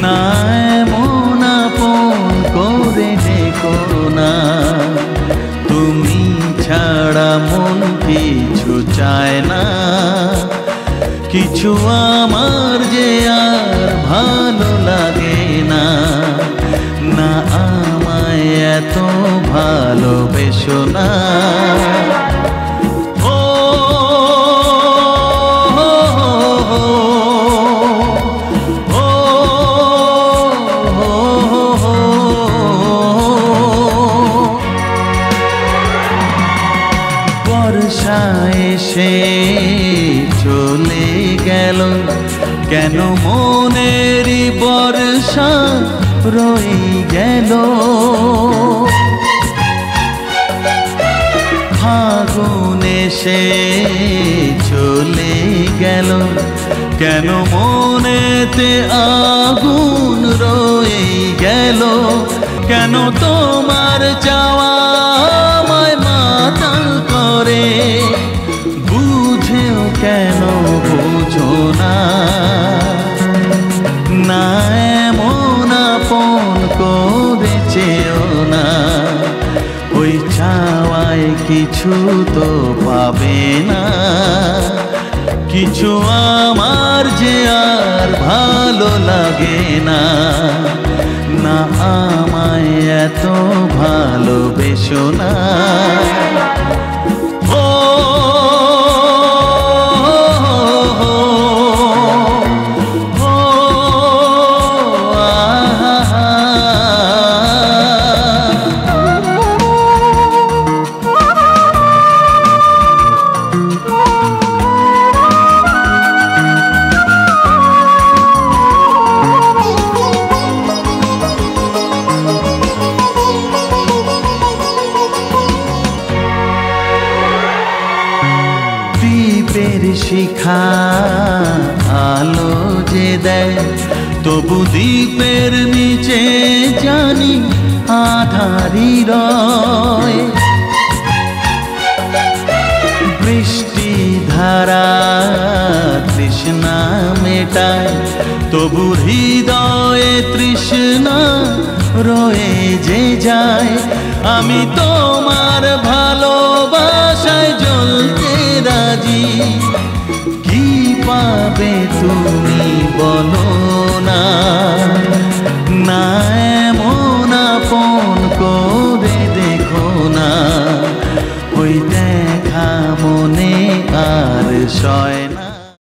না এমন আপন করে ডেকো না, তুমি ছাড়া মন কিছু চায় না। কিছু আমার যে আর ভালো লাগে না, না আমায় এত ভালোবেসো না। বর্ষা এসে চলে গেল, কেন মনেরই বর্ষা রয়ে গেল। ফাগুন এসে চলে গেল, কেন মনেতে আগুন রয়ে গেল। কেন তোমার চাওয়া আমায় মাতাল করে, বুঝেও কেন বুঝো না। না এমন আপন করেছেও না, ওই চাওয়ায় কিছু তো পাবে না। কিছু আমার যে আর ভালো লাগে না, না আমায় এত ভালোবেসো না। দ্বীপের শিখা আলো যে দেয়, তবু দ্বীপের নিচে জানি আধারি রয়। বৃষ্টি ধারা তৃষ্ণা মেটায়, তবু হৃদয়ে তৃষ্ণা রয়ে যে যায়। আমি তোমার ভালোবাসায় জ্বলতে রাজি, কি পাবে তুমি